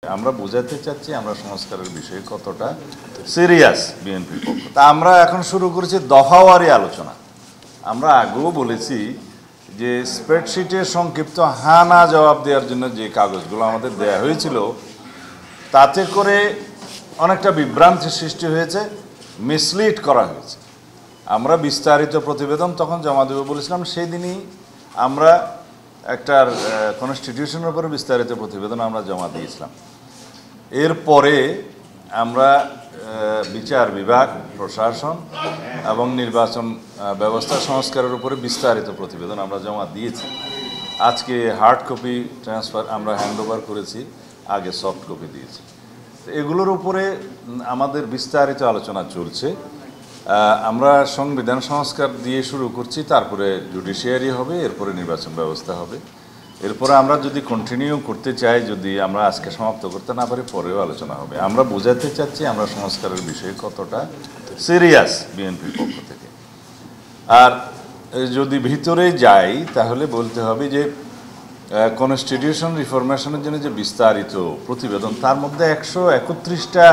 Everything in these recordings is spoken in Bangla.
আমরা বোঝাতে চাচ্ছি আমরা সংস্কারের বিষয়ে কতটা সিরিয়াস বিএনপির পক্ষ। তা আমরা এখন শুরু করেছি দফাওয়ারি আলোচনা। আমরা আগেও বলেছি যে স্প্রেডশিটের সংক্ষিপ্ত হ্যাঁ না জবাব দেওয়ার জন্য যে কাগজগুলো আমাদের দেয়া হয়েছিল তাতে করে অনেকটা বিভ্রান্তির সৃষ্টি হয়েছে, মিসলিড করা হয়েছে। আমরা বিস্তারিত প্রতিবেদন তখন জমা দেবো বলেছিলাম, সেই দিনই আমরা একটা কনস্টিটিউশনের উপরে বিস্তারিত প্রতিবেদন আমরা জমা দিয়েছিলাম। এরপরে আমরা বিচার বিভাগ, প্রশাসন এবং নির্বাচন ব্যবস্থা সংস্কারের উপরে বিস্তারিত প্রতিবেদন আমরা জমা দিয়েছি। আজকে হার্ড কপি ট্রান্সফার আমরা হ্যান্ডওভার করেছি, আগে সফট কপি দিয়েছি। এগুলোর উপরে আমাদের বিস্তারিত আলোচনা চলছে। আমরা সংবিধান সংস্কার দিয়ে শুরু করছি, তারপরে জুডিশিয়ারি হবে, এরপরে নির্বাচন ব্যবস্থা হবে। এরপরে আমরা যদি কন্টিনিউ করতে চাই, যদি আমরা আজকে সমাপ্ত করতে না পারি, পরেও আলোচনা হবে। আমরা বোঝাতে চাচ্ছি আমরা সংস্কারের বিষয়ে কতটা সিরিয়াস বিএনপির পক্ষ থেকে। আর যদি ভিতরে যাই তাহলে বলতে হবে যে কনস্টিটিউশন রিফরমেশনের জন্য যে বিস্তারিত প্রতিবেদন, তার মধ্যে 131টা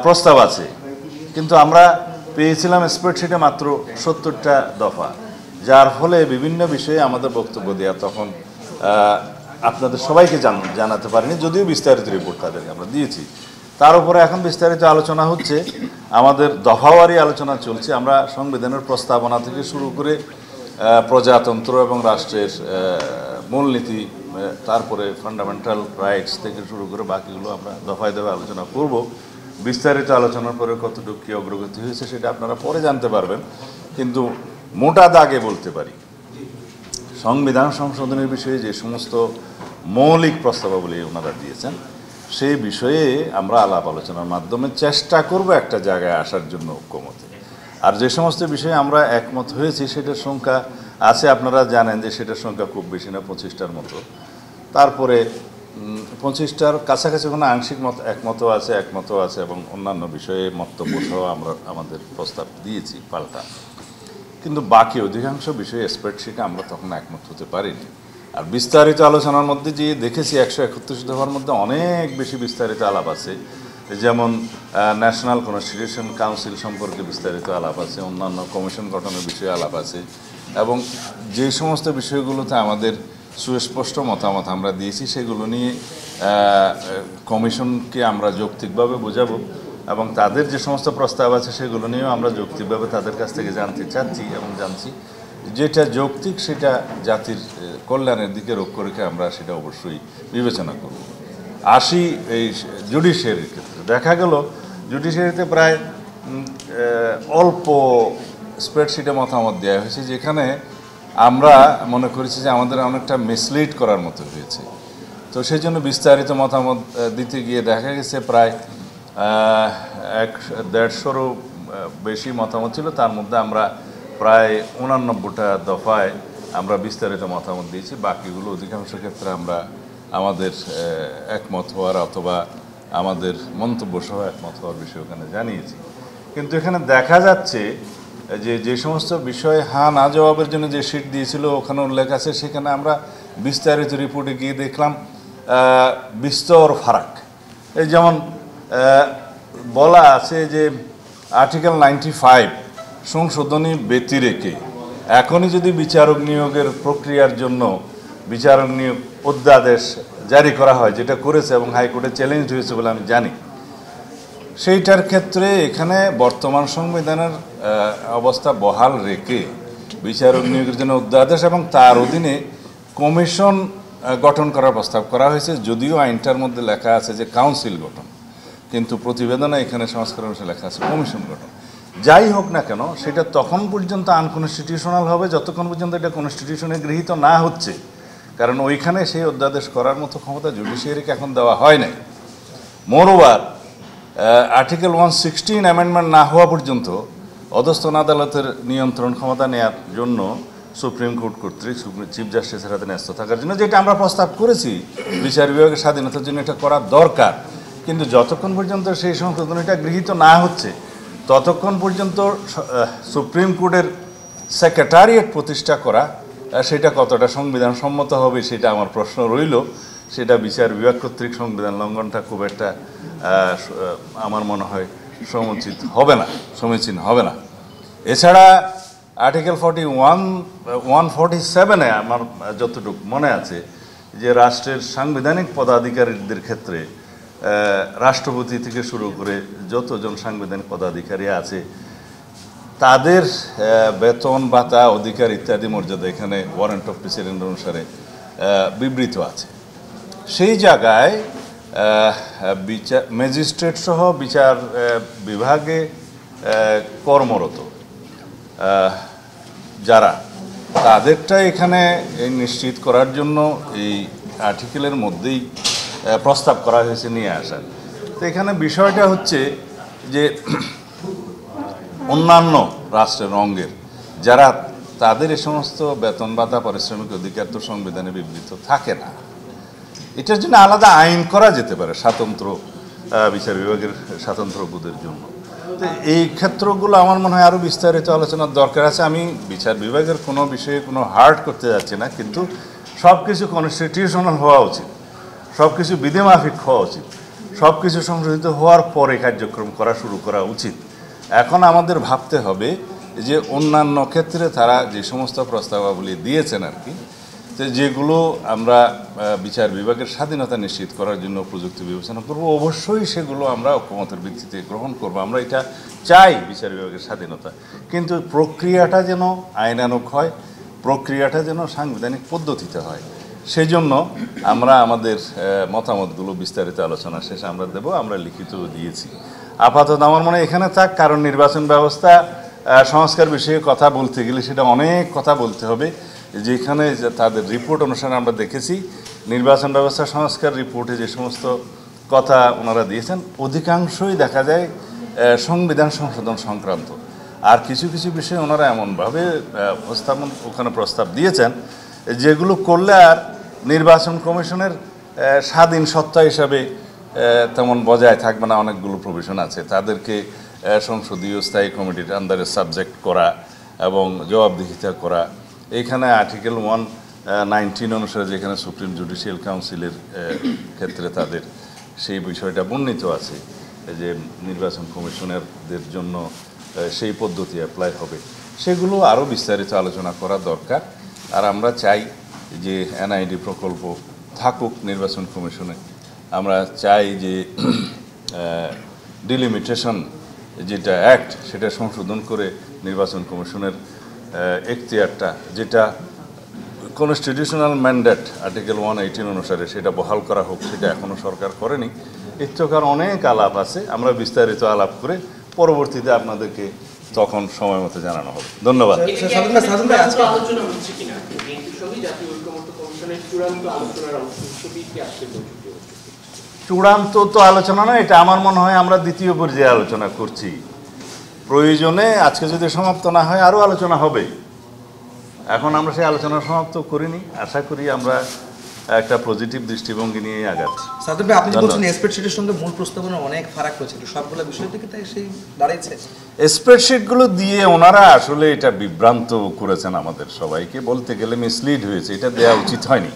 প্রস্তাব আছে, কিন্তু আমরা পেয়েছিলাম স্প্রেডশিটে মাত্র 70টা দফা, যার ফলে বিভিন্ন বিষয়ে আমাদের বক্তব্য দেওয়া তখন আপনাদের সবাইকে জানাতে পারিনি, যদিও বিস্তারিত রিপোর্ট তাদেরকে আমরা দিয়েছি। তার উপরে এখন বিস্তারিত আলোচনা হচ্ছে, আমাদের দফাওয়ারি আলোচনা চলছে। আমরা সংবিধানের প্রস্তাবনা থেকে শুরু করে প্রজাতন্ত্র এবং রাষ্ট্রের মূলনীতি, তারপরে ফান্ডামেন্টাল রাইটস থেকে শুরু করে বাকিগুলো আমরা দফায় দফায় আলোচনা করব। বিস্তারিত আলোচনার পরে কতটুকু কী অগ্রগতি হয়েছে সেটা আপনারা পরে জানতে পারবেন, কিন্তু মোটা দাগে বলতে পারি সংবিধান সংশোধনের বিষয়ে যে সমস্ত মৌলিক প্রস্তাবাবলী ওনারা দিয়েছেন সেই বিষয়ে আমরা আলাপ আলোচনার মাধ্যমে চেষ্টা করব একটা জায়গায় আসার জন্য ঐক্যমতে। আর যে সমস্ত বিষয়ে আমরা একমত হয়েছি সেটার সংখ্যা আছে, আপনারা জানেন যে সেটার সংখ্যা খুব বেশি না, 25টার মতো। তারপরে 25টার কাছাকাছি কোনো আংশিক একমতও আছে এবং অন্যান্য বিষয়ে মন্তব্য সহ আমরা আমাদের প্রস্তাব দিয়েছি পাল্টা। কিন্তু বাকি অধিকাংশ বিষয়ে স্প্রেডশিটে আমরা তখন একমত হতে পারিনি। আর বিস্তারিত আলোচনার মধ্যে যে দেখেছি 131 দফার মধ্যে অনেক বেশি বিস্তারিত আলাপ আছে, যেমন ন্যাশনাল কনস্টিটিউশন কাউন্সিল সম্পর্কে বিস্তারিত আলাপ আছে, অন্যান্য কমিশন গঠনের বিষয়ে আলাপ আছে, এবং যে সমস্ত বিষয়গুলোতে আমাদের সুস্পষ্ট মতামত আমরা দিয়েছি সেগুলো নিয়ে কমিশনকে আমরা যৌক্তিকভাবে বোঝাবো, এবং তাদের যে সমস্ত প্রস্তাব আছে সেগুলো নিয়েও আমরা যৌক্তিকভাবে তাদের কাছ থেকে জানতে চাচ্ছি এবং জানছি। যেটা যৌক্তিক সেটা জাতির কল্যাণের দিকে লক্ষ্য রেখে আমরা সেটা অবশ্যই বিবেচনা করব। আসি এই জুডিশিয়ারির ক্ষেত্রে, দেখা গেল জুডিশিয়ারিতে প্রায় অল্প স্প্রেডশিটে মতামত দেওয়া হয়েছে, যেখানে আমরা মনে করেছি যে আমাদের অনেকটা মিসলিড করার মতো হয়েছে। তো সেই জন্য বিস্তারিত মতামত দিতে গিয়ে দেখা গেছে প্রায় 150-এরও বেশি মতামত ছিল, তার মধ্যে আমরা প্রায় 89টা দফায় আমরা বিস্তারিত মতামত দিয়েছি। বাকিগুলো অধিকাংশ ক্ষেত্রে আমরা আমাদের একমত হওয়ার অথবা আমাদের মন্তব্য সহ একমত হওয়ার বিষয় ওখানে জানিয়েছি। কিন্তু এখানে দেখা যাচ্ছে যে সমস্ত বিষয়ে হ্যাঁ না জবাবের জন্য যে শিট দিয়েছিল ওখানে উল্লেখ আছে, সেখানে আমরা বিস্তারিত রিপোর্টে গিয়ে দেখলাম বিস্তর ফারাক। এই যেমন বলা আছে যে আর্টিকেল 95 সংশোধনী ব্যতি রেখে এখনই যদি বিচারক নিয়োগের প্রক্রিয়ার জন্য বিচারক নিয়োগ অধ্যাদেশ জারি করা হয়, যেটা করেছে এবং হাইকোর্টে চ্যালেঞ্জ হয়েছে বলে আমি জানি, সেইটার ক্ষেত্রে এখানে বর্তমান সংবিধানের অবস্থা বহাল রেখে বিচারক নিয়োগের জন্য অধ্যাদেশ এবং তার অধীনে কমিশন গঠন করার প্রস্তাব করা হয়েছে। যদিও আইনটার মধ্যে লেখা আছে যে কাউন্সিল গঠন, কিন্তু প্রতিবেদনে এখানে সংস্কার অনুসারে লেখা আছে কমিশন গঠন। যাই হোক না কেন, সেটা তখন পর্যন্ত আনকনস্টিটিউশনাল হবে যতক্ষণ পর্যন্ত এটা কনস্টিটিউশনে গৃহীত না হচ্ছে, কারণ ওইখানে সেই অধ্যাদেশ করার মতো ক্ষমতা জুডিশিয়ারিকে এখন দেওয়া হয় নাই। মোরওভার আর্টিকেল 116 অ্যামেন্ডমেন্ট না হওয়া পর্যন্ত অধস্তন আদালতের নিয়ন্ত্রণ ক্ষমতা নেওয়ার জন্য সুপ্রিম কোর্ট কর্তৃক চিফ জাস্টিসের হাতে ন্যস্ত থাকার জন্য, যেটা আমরা প্রস্তাব করেছি বিচার বিভাগের স্বাধীনতার জন্য এটা করা দরকার। কিন্তু যতক্ষণ পর্যন্ত সেই সংশোধনীটা গৃহীত না হচ্ছে ততক্ষণ পর্যন্ত সুপ্রিম কোর্টের সেক্রেটারিয়েট প্রতিষ্ঠা করা সেটা কতটা সংবিধান সম্মত হবে সেটা আমার প্রশ্ন রইল। সেটা বিচার বিভাগ কর্তৃক সংবিধান লঙ্ঘনটা খুব একটা আমার মনে হয় সমীচীন হবে না। এছাড়া আর্টিকেল 147-এ আমার যতটুকু মনে আছে যে রাষ্ট্রের সাংবিধানিক পদাধিকারীদের ক্ষেত্রে রাষ্ট্রপতি থেকে শুরু করে যতজন সাংবিধানিক পদাধিকারী আছে তাদের বেতন ভাতা অধিকার ইত্যাদি মর্যাদা এখানে ওয়ারেন্ট অফ প্রেসিডেন্ট অনুসারে বিবৃত আছে। সেই জায়গায় ম্যাজিস্ট্রেট সহ বিচার বিভাগে কর্মরত যারা তাদেরটা এখানে নিশ্চিত করার জন্য এই আর্টিকেলের মধ্যেই প্রস্তাব করা হয়েছে নিয়ে আসার। তো এখানে বিষয়টা হচ্ছে যে অন্যান্য রাষ্ট্রের অঙ্গের যারা তাদের এই সমস্ত বেতন ভাতা পারিশ্রমিক অধিকার তো সংবিধানে বিবৃত থাকে না, এটার জন্য আলাদা আইন করা যেতে পারে স্বতন্ত্র বিচার বিভাগের স্বতন্ত্র বোধের জন্য। তো এই ক্ষেত্রগুলো আমার মনে হয় আরও বিস্তারিত আলোচনার দরকার আছে। আমি বিচার বিভাগের কোনো বিষয়ে কোনো হার্ড করতে যাচ্ছি না, কিন্তু সব কিছু কনস্টিটিউশনাল হওয়া উচিত, সব কিছু বিধিমাফিক হওয়া উচিত, সব কিছু সংশোধিত হওয়ার পরে কার্যক্রম শুরু করা উচিত। এখন আমাদের ভাবতে হবে যে অন্যান্য ক্ষেত্রে তারা যে সমস্ত প্রস্তাবাবলী দিয়েছেন আর কি, তো যেগুলো আমরা বিচার বিভাগের স্বাধীনতা নিশ্চিত করার জন্য প্রযুক্তি বিবেচনা করব, অবশ্যই সেগুলো আমরা ঐকমত্যের ভিত্তিতে গ্রহণ করব। আমরা এটা চাই বিচার বিভাগের স্বাধীনতা, কিন্তু প্রক্রিয়াটা যেন আইনানুগ হয়, প্রক্রিয়াটা যেন সাংবিধানিক পদ্ধতিতে হয়। সেই জন্য আমরা আমাদের মতামতগুলো বিস্তারিত আলোচনা শেষে আমরা দেব, আমরা লিখিত দিয়েছি। আপাতত আমার মনে হয় এখানে থাক, কারণ নির্বাচন ব্যবস্থা সংস্কার বিষয়ে কথা বলতে গেলে সেটা অনেক কথা বলতে হবে। যেখানে তাদের রিপোর্ট অনুসারে আমরা দেখেছি নির্বাচন ব্যবস্থা সংস্কার রিপোর্টে যে সমস্ত কথা ওনারা দিয়েছেন অধিকাংশই দেখা যায় সংবিধান সংশোধন সংক্রান্ত। আর কিছু কিছু বিষয়ে ওনারা এমনভাবে ওখানে প্রস্তাব দিয়েছেন যেগুলো করলে আর নির্বাচন কমিশনের স্বাধীন সত্তা হিসাবে তেমন বজায় থাকবে না। অনেকগুলো প্রভিশন আছে, তাদেরকে সংসদীয় স্থায়ী কমিটির আন্ডারে সাবজেক্ট করা এবং জবাবদিহিতা করা। এইখানে আর্টিকেল 119 অনুসারে যেখানে সুপ্রিম জুডিশিয়াল কাউন্সিলের ক্ষেত্রে তাদের সেই বিষয়টা বর্ণিত আছে যে নির্বাচন কমিশনারদের জন্য সেই পদ্ধতি অ্যাপ্লাই হবে, সেগুলো আরও বিস্তারিত আলোচনা করা দরকার। আর আমরা চাই যে এনআইডি প্রকল্প থাকুক নির্বাচন কমিশনে। আমরা চাই যে ডিলিমিটেশন যেটা অ্যাক্ট সেটা সংশোধন করে নির্বাচন কমিশনের এখতিয়ারটা, যেটা কনস্টিটিউশনাল ম্যান্ডেট আর্টিকেল 118 অনুসারে সেটা বহাল করা হোক, সেটা এখনও সরকার করেনি। এর চোখার অনেক আলাপ আছে, আমরা বিস্তারিত আলাপ করে পরবর্তীতে আপনাদেরকে তখন সময় মতো জানানো হবে। ধন্যবাদ। চূড়ান্ত তো আলোচনা না, এটা আমার মনে হয় আমরা দ্বিতীয় পর্যায়ে আলোচনা করছি। প্রয়োজনে আজকে যদি সমাপ্ত না হয় আরও আলোচনা হবে। এখন আমরা সেই আলোচনা সমাপ্ত করিনি, আশা করি আমরা একটা পজিটিভ দৃষ্টিভঙ্গি নিয়ে আগাচ্ছি। সাদর ভাই, আপনি বলছেন স্প্রেডশিটের সঙ্গে মূল প্রস্তাবনা অনেক ফারাক রয়েছে, সবগুলো বিষয় থেকে তাই সেই দাঁড়িয়েছে। স্প্রেডশিটগুলো দিয়ে ওনারা আসলে এটা বিভ্রান্ত করেছেন আমাদের সবাইকে, বলতে গেলে মিসলিড হয়েছে, এটা দেওয়া উচিত হয়নি।